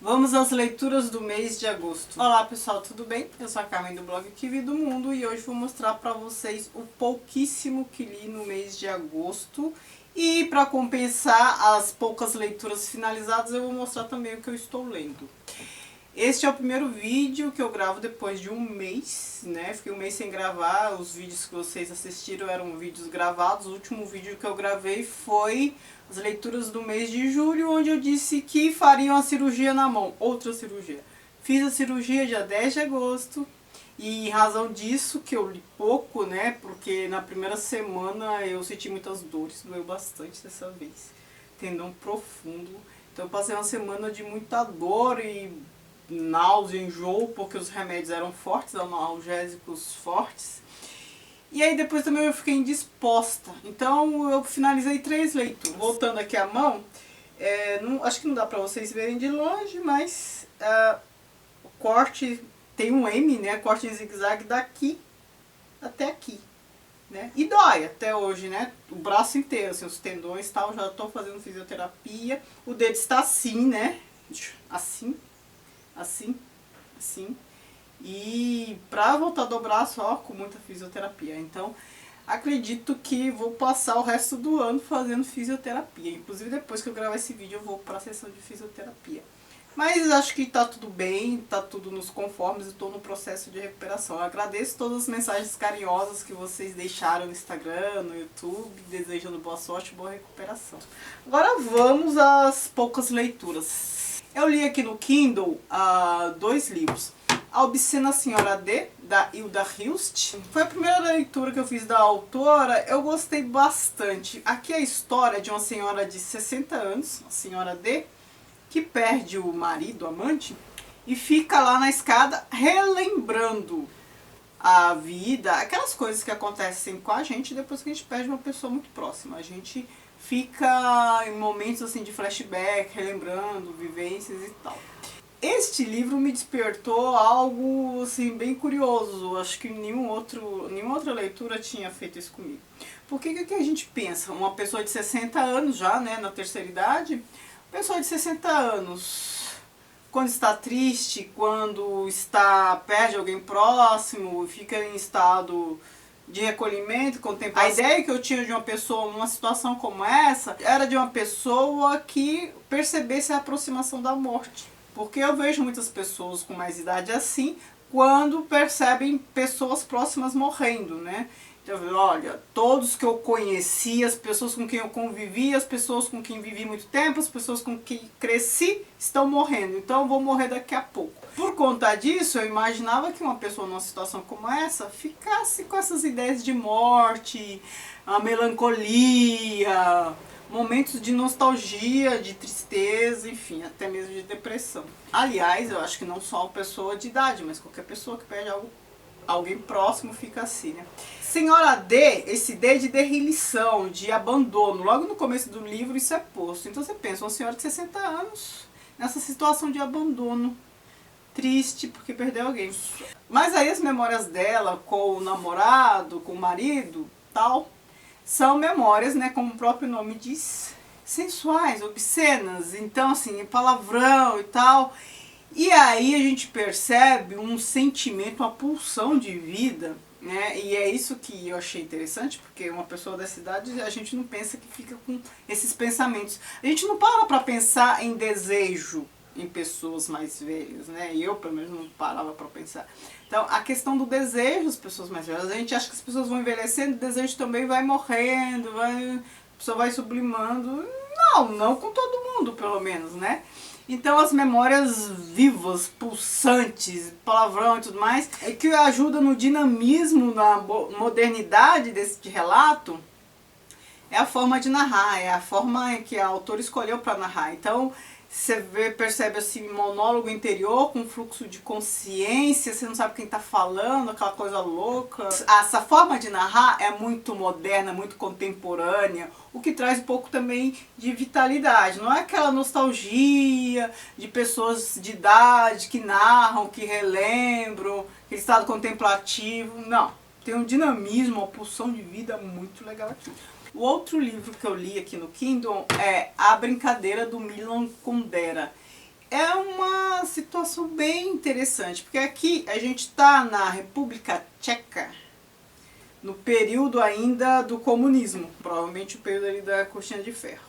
Vamos às leituras do mês de agosto. Olá pessoal, tudo bem? Eu sou a Carmen do blog Que Vi do Mundo e hoje vou mostrar para vocês o pouquíssimo que li no mês de agosto. E para compensar as poucas leituras finalizadas, eu vou mostrar também o que eu estou lendo. Este é o primeiro vídeo que eu gravo depois de um mês, né? Fiquei um mês sem gravar, os vídeos que vocês assistiram eram vídeos gravados. O último vídeo que eu gravei foi as leituras do mês de julho, onde eu disse que faria uma cirurgia na mão, outra cirurgia. Fiz a cirurgia dia 10 de agosto e em razão disso que eu li pouco, né? Porque na primeira semana eu senti muitas dores, doeu bastante dessa vez, tendão profundo. Então eu passei uma semana de muita dor e náusea, enjoo, porque os remédios eram fortes, analgésicos fortes. E aí depois também eu fiquei indisposta. Então eu finalizei 3 leituras. Voltando aqui a mão, acho que não dá pra vocês verem de longe, mas o corte tem um M, né? Corte em zigue-zague daqui até aqui, né? E dói até hoje, né? O braço inteiro, assim, os tendões e tal. Já tô fazendo fisioterapia. O dedo está assim, né? Assim, assim, assim. E pra voltar do braço, ó, com muita fisioterapia. Então, acredito que vou passar o resto do ano fazendo fisioterapia. Inclusive, depois que eu gravar esse vídeo, eu vou pra sessão de fisioterapia. Mas acho que tá tudo bem, tá tudo nos conformes e tô no processo de recuperação. Eu agradeço todas as mensagens carinhosas que vocês deixaram no Instagram, no YouTube, desejando boa sorte e boa recuperação. Agora vamos às poucas leituras. Eu li aqui no Kindle 2 livros. A Obscena Senhora D, da Hilda Hilst. Foi a primeira leitura que eu fiz da autora, eu gostei bastante. Aqui é a história de uma senhora de 60 anos, a senhora D, que perde o marido, o amante, e fica lá na escada relembrando a vida, aquelas coisas que acontecem com a gente depois que a gente perde uma pessoa muito próxima. A gente fica em momentos assim de flashback, relembrando vivências e tal. Este livro me despertou algo assim bem curioso. Acho que nenhuma outra leitura tinha feito isso comigo. Por que a gente pensa? Uma pessoa de 60 anos já, né, na terceira idade, pessoa de 60 anos, quando está triste, quando perde alguém próximo, fica em estado de recolhimento, contemplação. A ideia que eu tinha de uma pessoa numa situação como essa era de uma pessoa que percebesse a aproximação da morte. Porque eu vejo muitas pessoas com mais idade assim, quando percebem pessoas próximas morrendo, né? Então, olha, todos que eu conheci, as pessoas com quem eu convivi, as pessoas com quem vivi muito tempo, as pessoas com quem cresci, estão morrendo. Então eu vou morrer daqui a pouco. Por conta disso, eu imaginava que uma pessoa numa situação como essa ficasse com essas ideias de morte, a melancolia, momentos de nostalgia, de tristeza, enfim, até mesmo de depressão. Aliás, eu acho que não só uma pessoa de idade, mas qualquer pessoa que perde alguém próximo fica assim, né? Senhora D, esse D é de derrilição, de abandono. Logo no começo do livro isso é posto. Então você pensa, uma senhora de 60 anos nessa situação de abandono, triste porque perdeu alguém. Mas aí as memórias dela com o namorado, com o marido, tal, são memórias, né, como o próprio nome diz, sensuais, obscenas, então assim, palavrão e tal. E aí a gente percebe um sentimento, uma pulsão de vida, né? E é isso que eu achei interessante, porque uma pessoa dessa idade, a gente não pensa que fica com esses pensamentos. A gente não para pra pensar em desejo em pessoas mais velhas, né? E eu, pelo menos, não parava pra pensar. Então, a questão do desejo das pessoas mais velhas, a gente acha que as pessoas vão envelhecendo, o desejo também vai morrendo, a pessoa vai sublimando. Não com todo mundo, pelo menos, né? Então as memórias vivas, pulsantes, palavrão e tudo mais, é que ajuda no dinamismo, na modernidade desse relato, é a forma de narrar, é a forma que a autora escolheu para narrar. Então você percebe assim, monólogo interior com fluxo de consciência, você não sabe quem está falando, aquela coisa louca. Essa forma de narrar é muito moderna, muito contemporânea, o que traz um pouco também de vitalidade. Não é aquela nostalgia de pessoas de idade que narram, que relembram, aquele estado contemplativo. Não, tem um dinamismo, uma pulsão de vida muito legal aqui. O outro livro que eu li aqui no Kindle é A Brincadeira do Milan Kundera. É uma situação bem interessante, porque aqui a gente está na República Tcheca, no período ainda do comunismo, provavelmente o período ali da cortina de ferro,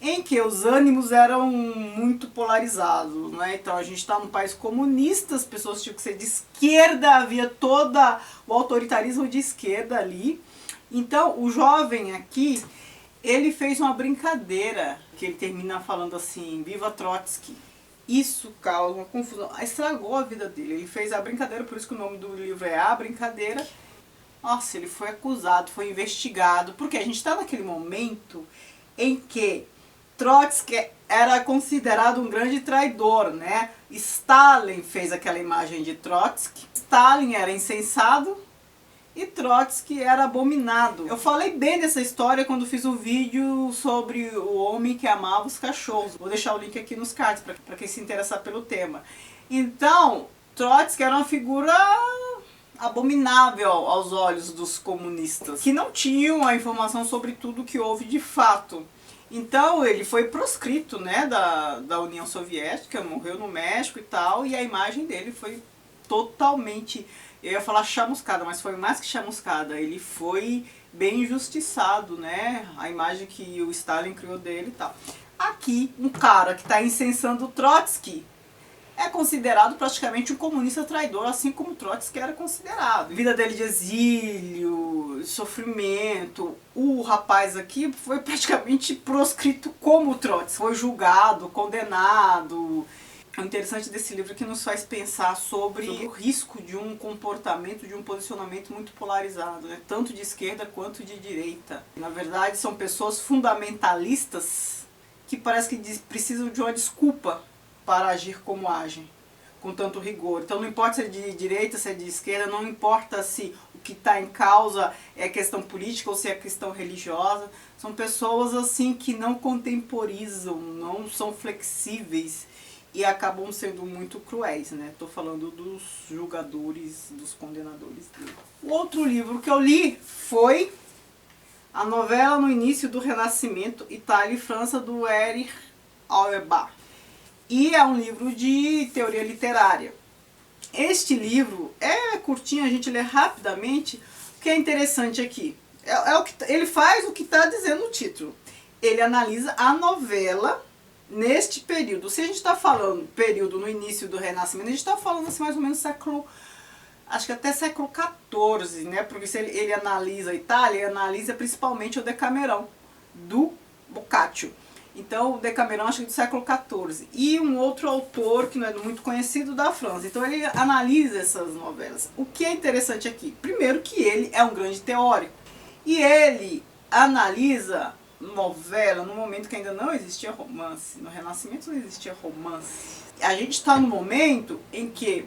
em que os ânimos eram muito polarizados, né? Então a gente está num país comunista, as pessoas tinham que ser de esquerda, havia todo o autoritarismo de esquerda ali. Então o jovem aqui, ele fez uma brincadeira, que ele termina falando assim, Viva Trotsky. Isso causa uma confusão, estragou a vida dele. Ele fez a brincadeira, por isso que o nome do livro é A Brincadeira. Nossa, ele foi acusado, foi investigado, porque a gente está naquele momento em que Trotsky era considerado um grande traidor, né? Stalin fez aquela imagem de Trotsky. Stalin era insensado e Trotsky era abominado. Eu falei bem dessa história quando fiz um vídeo sobre o homem que amava os cachorros. Vou deixar o link aqui nos cards para quem se interessar pelo tema. Então, Trotsky era uma figura abominável aos olhos dos comunistas, que não tinham a informação sobre tudo que houve de fato. Então ele foi proscrito, né, da União Soviética, morreu no México e tal, e a imagem dele foi totalmente, eu ia falar chamuscada, mas foi mais que chamuscada, ele foi bem injustiçado, né, a imagem que o Stalin criou dele e tal. Aqui, um cara que está incensando Trotsky é considerado praticamente um comunista traidor, assim como Trotsky era considerado. Vida dele de exílio, sofrimento. O rapaz aqui foi praticamente proscrito como Trotsky. Foi julgado, condenado. O interessante desse livro é que nos faz pensar sobre o risco de um comportamento, de um posicionamento muito polarizado, né? Tanto de esquerda quanto de direita. Na verdade, são pessoas fundamentalistas que parece que precisam de uma desculpa para agir como agem, com tanto rigor. Então não importa se é de direita, se é de esquerda, não importa se o que está em causa é questão política ou se é questão religiosa. São pessoas assim que não contemporizam, não são flexíveis e acabam sendo muito cruéis, né? Estou falando dos julgadores, dos condenadores dele. O outro livro que eu li foi a novela No Início do Renascimento, Itália e França, do Erich Auerbach. E é um livro de teoria literária. Este livro é curtinho, a gente lê rapidamente. O que é interessante aqui é o que ele faz, o que está dizendo o título. Ele analisa a novela neste período. Se a gente está falando período no início do Renascimento, a gente está falando assim mais ou menos século, acho que até século XIV, né? Porque se ele analisa a Itália, ele analisa principalmente o Decamerão do Boccaccio. Então, o Decamerão acho que é do século XIV. E um outro autor que não é muito conhecido da França. Então, ele analisa essas novelas. O que é interessante aqui? Primeiro que ele é um grande teórico. E ele analisa novela no momento que ainda não existia romance. No Renascimento não existia romance. A gente está no momento em que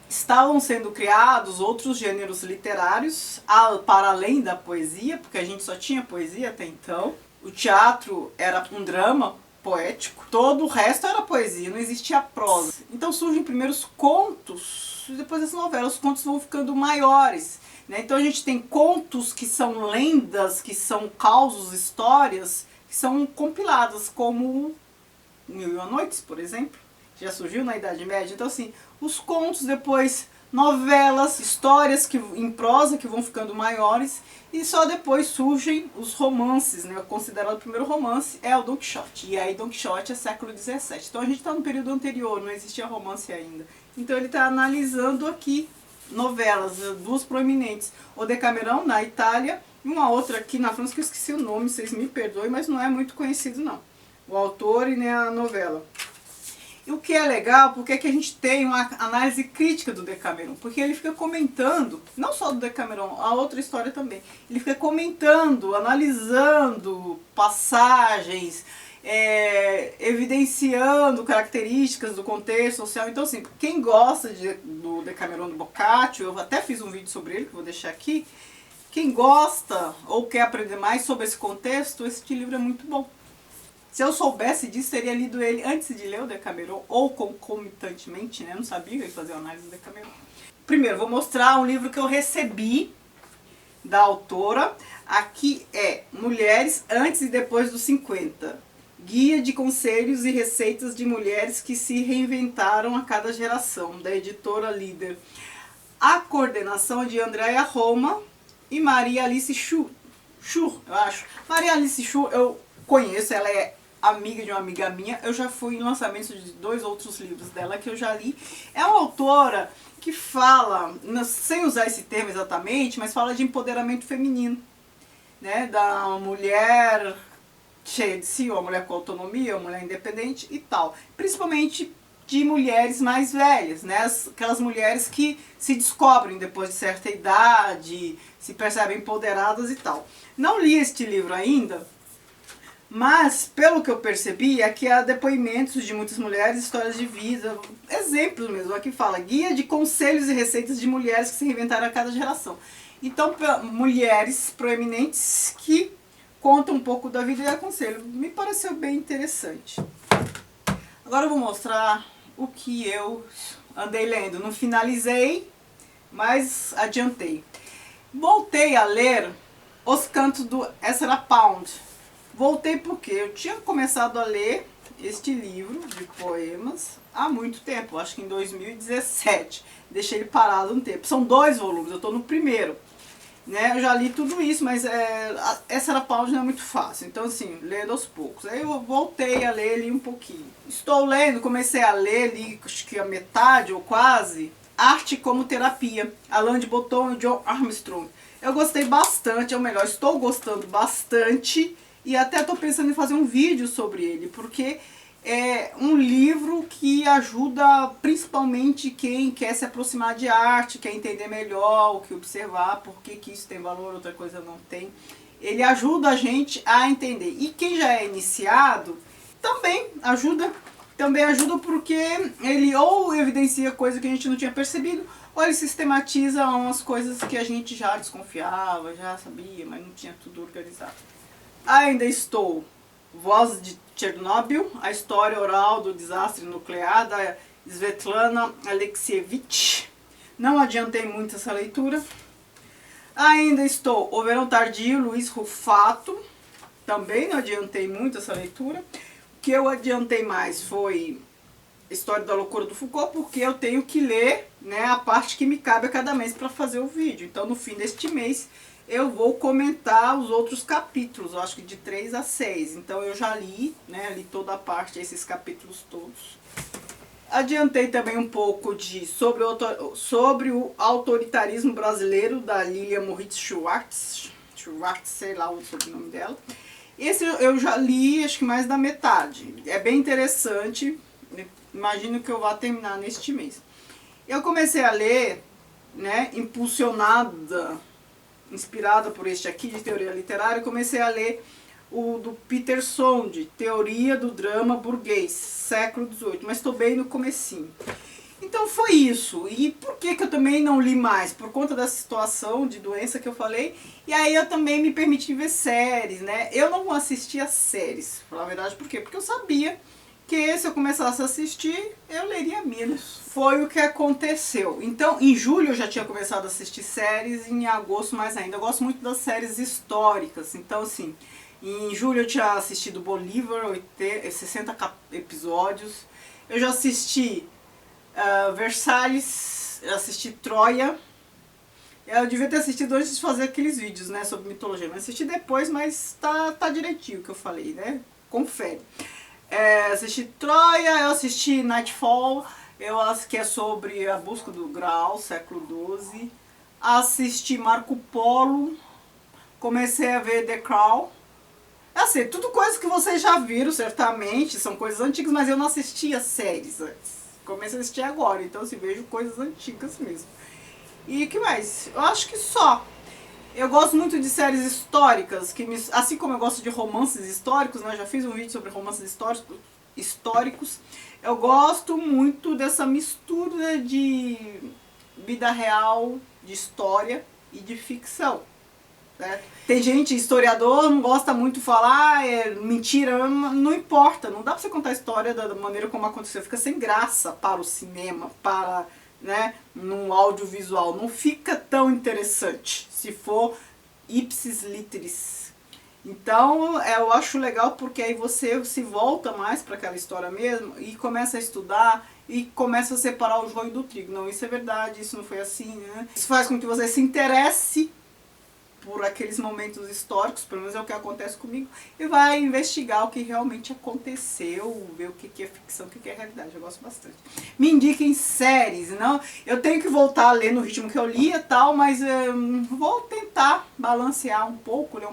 estavam sendo criados outros gêneros literários para além da poesia, porque a gente só tinha poesia até então. O teatro era um drama poético, todo o resto era poesia, não existia prosa. Então surgem primeiro os contos, e depois as novelas, os contos vão ficando maiores, né? Então a gente tem contos que são lendas, que são causos, histórias, que são compiladas, como Mil e Uma Noites, por exemplo, já surgiu na Idade Média. Então assim, os contos, depois novelas, histórias em prosa que vão ficando maiores, e só depois surgem os romances, né? Considerado o primeiro romance é o Don Quixote, e aí Don Quixote é século XVII. Então a gente está no período anterior, não existia romance ainda. Então ele está analisando aqui novelas, duas proeminentes, o Decamerão na Itália e uma outra aqui na França que eu esqueci o nome, vocês me perdoem, mas não é muito conhecido não, o autor e nem a novela. E o que é legal, porque é que a gente tem uma análise crítica do Decamerão, porque ele fica comentando, não só do Decamerão, a outra história também, ele fica comentando, analisando passagens, evidenciando características do contexto social. Então assim, quem gosta do Decamerão do Boccaccio, eu até fiz um vídeo sobre ele, que eu vou deixar aqui, quem gosta ou quer aprender mais sobre esse contexto, esse livro é muito bom. Se eu soubesse disso, teria lido ele antes de ler o Decamerão, ou concomitantemente, né? Eu não sabia que ele fazia análise do Decamerão. Primeiro, vou mostrar um livro que eu recebi da autora. Aqui é Mulheres Antes e Depois dos 50. Guia de Conselhos e Receitas de Mulheres que se Reinventaram a Cada Geração, da editora Líder. A coordenação é de Andréia Roma e Maria Alice Schur, eu acho. Maria Alice Schur eu conheço, ela é amiga de uma amiga minha. Eu já fui em lançamento de 2 outros livros dela que eu já li. É uma autora que fala, sem usar esse termo exatamente, mas fala de empoderamento feminino, né? Da mulher cheia de si, uma mulher com autonomia, uma mulher independente e tal. Principalmente de mulheres mais velhas, né? Aquelas mulheres que se descobrem depois de certa idade, se percebem empoderadas e tal. Não li este livro ainda, mas pelo que eu percebi, aqui há depoimentos de muitas mulheres, histórias de vida, exemplos mesmo. Aqui fala, guia de conselhos e receitas de mulheres que se reinventaram a cada geração. Então, mulheres proeminentes que contam um pouco da vida e aconselho. Me pareceu bem interessante. Agora eu vou mostrar o que eu andei lendo. Não finalizei, mas adiantei. Voltei a ler Os Cantos do Ezra Pound. Voltei porque eu tinha começado a ler este livro de poemas há muito tempo, acho que em 2017. Deixei ele parado um tempo. São 2 volumes, eu estou no primeiro. Né? Eu já li tudo isso, mas essa Pound não é muito fácil. Então, assim, lendo aos poucos. Aí eu voltei a ler, li um pouquinho. Estou lendo, comecei a ler, li acho que a metade ou quase, Arte como Terapia, Alain de Botton e John Armstrong. Eu gostei bastante, ou melhor, estou gostando bastante. E até estou pensando em fazer um vídeo sobre ele, porque é um livro que ajuda principalmente quem quer se aproximar de arte, quer entender melhor o que observar, por que isso tem valor, outra coisa não tem. Ele ajuda a gente a entender. E quem já é iniciado também ajuda porque ele ou evidencia coisas que a gente não tinha percebido, ou ele sistematiza umas coisas que a gente já desconfiava, já sabia, mas não tinha tudo organizado. Ainda estou Voz de Chernobyl, a história oral do desastre nuclear, da Svetlana Alexievich. Não adiantei muito essa leitura. Ainda estou O Verão Tardio, Luiz Rufato. Também não adiantei muito essa leitura. O que eu adiantei mais foi História da Loucura do Foucault, porque eu tenho que ler, né, a parte que me cabe a cada mês para fazer o vídeo. Então, no fim deste mês, eu vou comentar os outros capítulos, eu acho que de 3 a 6. Então eu já li, né, li toda a parte, esses capítulos todos. Adiantei também um pouco sobre o autoritarismo brasileiro, da Lilia Moritz Schwartz, sei lá o sobrenome dela. Esse eu já li, acho que mais da metade. É bem interessante, imagino que eu vá terminar neste mês. Eu comecei a ler, né, inspirada por este aqui de teoria literária, comecei a ler o do Peter Sonde, Teoria do Drama Burguês, século XVIII, mas estou bem no comecinho. Então foi isso. E por que eu também não li mais? Por conta da situação de doença que eu falei. E aí eu também me permiti ver séries, né? Eu não assistia séries, pra falar a verdade. Por quê? Porque eu sabia que se eu começasse a assistir, eu leria menos. Foi o que aconteceu. Então, em julho eu já tinha começado a assistir séries, e em agosto mais ainda. Eu gosto muito das séries históricas. Então, assim, em julho eu tinha assistido Bolívar, 60 episódios. Eu já assisti Versalhes, eu assisti Troia. Eu devia ter assistido antes de fazer aqueles vídeos, né, sobre mitologia. Mas assisti depois, mas tá direitinho o que eu falei, né? Confere. Assisti Troia, eu assisti Nightfall, que é sobre a busca do Graal, século XII. Assisti Marco Polo, comecei a ver The Crown. Assim, tudo coisas que vocês já viram, certamente, são coisas antigas, mas eu não assistia séries antes. Comecei a assistir agora, então assim, vejo coisas antigas mesmo. E o que mais? Eu acho que só. Eu gosto muito de séries históricas, assim como eu gosto de romances históricos, né? Já fiz um vídeo sobre romances históricos. Eu gosto muito dessa mistura de vida real, de história e de ficção. Né? Tem gente, historiador, não gosta muito de falar, é mentira, não importa. Não dá pra você contar a história da maneira como aconteceu. Fica sem graça para o cinema, para... né, num audiovisual, não fica tão interessante se for ipsis literis. Então, eu acho legal porque aí você se volta mais para aquela história mesmo e começa a estudar e começa a separar o joio do trigo. Não, isso é verdade, isso não foi assim, né? Isso faz com que você se interesse por aqueles momentos históricos, pelo menos é o que acontece comigo, e vai investigar o que realmente aconteceu, ver o que é ficção, o que é realidade. Eu gosto bastante. Me indiquem séries, não? Eu tenho que voltar a ler no ritmo que eu lia e tal, mas vou tentar balancear um pouco, ler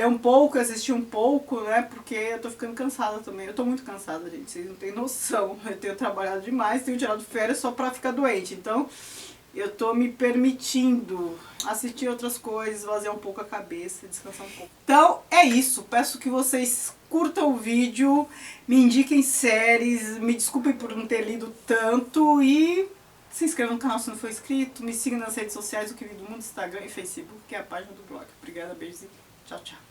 um pouco, assistir um pouco, né? Porque eu tô ficando cansada também. Eu tô muito cansada, gente. Vocês não têm noção. Eu tenho trabalhado demais, tenho tirado férias só pra ficar doente. Então, eu tô me permitindo assistir outras coisas, esvaziar um pouco a cabeça, descansar um pouco. Então, é isso. Peço que vocês curtam o vídeo, me indiquem séries, me desculpem por não ter lido tanto e se inscreva no canal se não for inscrito, me siga nas redes sociais, o Que Vi do Mundo, Instagram e Facebook, que é a página do blog. Obrigada, beijos e tchau, tchau.